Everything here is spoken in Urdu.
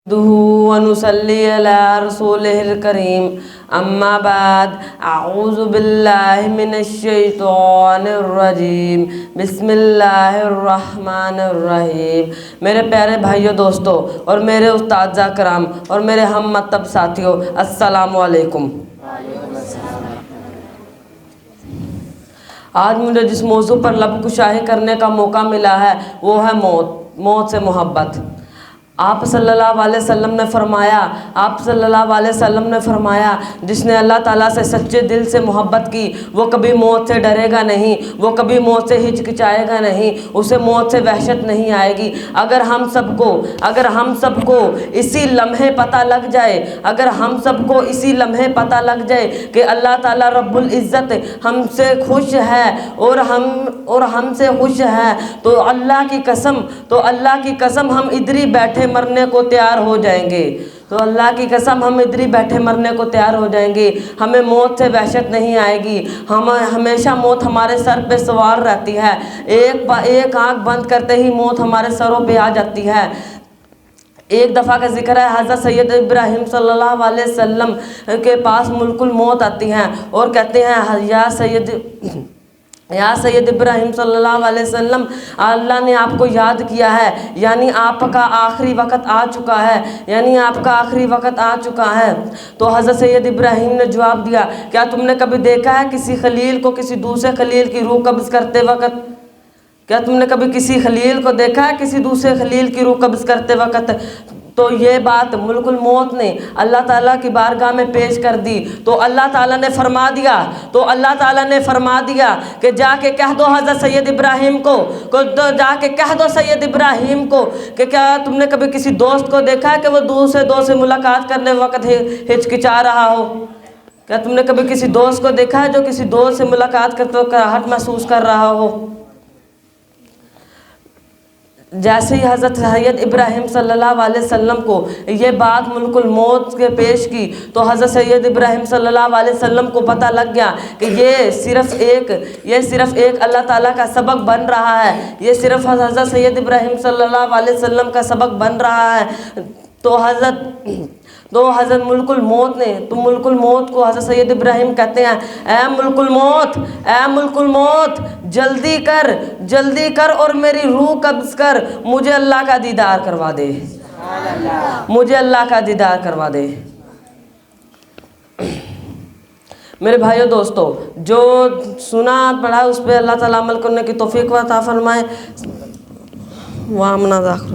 ونصلي على رسوله الكريم اما بعد اعوذ باللہ من الشیطان الرجیم بسم اللہ الرحمن الرحیم۔ میرے پیارے بھائیوں دوستوں اور میرے اساتذہ کرام اور میرے ہم مکتب ساتھیوں، السلام علیکم۔ آج مجھے جس موضوع پر لب کشائی کرنے کا موقع ملا ہے وہ ہے موت سے محبت۔ آپ صلی اللہ علیہ وسلم نے فرمایا جس نے اللہ تعالیٰ سے سچے دل سے محبت کی وہ کبھی موت سے ڈرے گا نہیں، وہ کبھی موت سے ہچکچائے گا نہیں، اسے موت سے وحشت نہیں آئے گی۔ اگر ہم سب کو اسی لمحے پتہ لگ جائے کہ اللہ تعالیٰ رب العزت ہم سے خوش ہے اور ہم سے خوش ہے تو اللہ کی قسم ہم ادھر ہی بیٹھے مرنے کو تیار ہو جائیں گے۔ ہمیں موت سے وحشت نہیں آئے گی، ہمیشہ موت ہمارے سر پہ سوار رہتی ہے۔ ایک آنکھ بند کرتے ہی موت ہمارے سروں پہ آ جاتی ہے۔ ایک دفعہ کا ذکر ہے، حضرت سید ابراہیم صلی اللہ علیہ وسلم کے پاس ملک الموت آتی ہیں اور کہتے ہیں یا سید ابراہیم صلی اللہ علیہ وسلم، اللہ نے آپ کو یاد کیا ہے، یعنی آپ کا آخری وقت آ چکا ہے۔ تو حضرت سید ابراہیم نے جواب دیا، کیا تم نے کبھی دیکھا ہے کسی خلیل کو کسی دوسرے خلیل کی روح قبض کرتے وقت؟ کیا تم نے کبھی کسی خلیل کو دیکھا ہے کسی دوسرے خلیل کی روح قبض کرتے وقت؟ تو یہ بات ملک الموت نے اللہ تعالیٰ کی بارگاہ میں پیش کر دی تو اللہ تعالیٰ نے فرما دیا کہ جا کے کہہ دو حضرت سید ابراہیم کو کہ کیا تم نے کبھی کسی دوست کو دیکھا ہے کہ وہ دوسرے دوست سے ملاقات کرنے وقت ہچکچا رہا ہو؟ کیا تم نے کبھی کسی دوست کو دیکھا ہے جو کسی دوست سے ملاقات کرتے وقت کراہٹ محسوس کر رہا ہو؟ جیسے ہی حضرت سید ابراہیم صلی اللہ علیہ وسلم کو یہ بات ملک الموت کے پیش کی تو حضرت سید ابراہیم صلی اللہ علیہ وسلم کو پتہ لگ گیا کہ یہ صرف ایک اللہ تعالیٰ کا سبق بن رہا ہے، یہ صرف حضرت سید ابراہیم صلی اللہ علیہ وسلم کا سبق بن رہا ہے۔ تو حضرت ملک الموت کو حضرت سید ابراہیم کہتے ہیں، اے ملک الموت جلدی کر اور میری روح قبض کر، مجھے اللہ کا دیدار کروا دے۔ میرے بھائیو دوستو، جو سنا پڑھا اس پہ اللہ تعالیٰ عمل کرنے کی توفیق عطا فرمائے۔ وآمنا ذاکر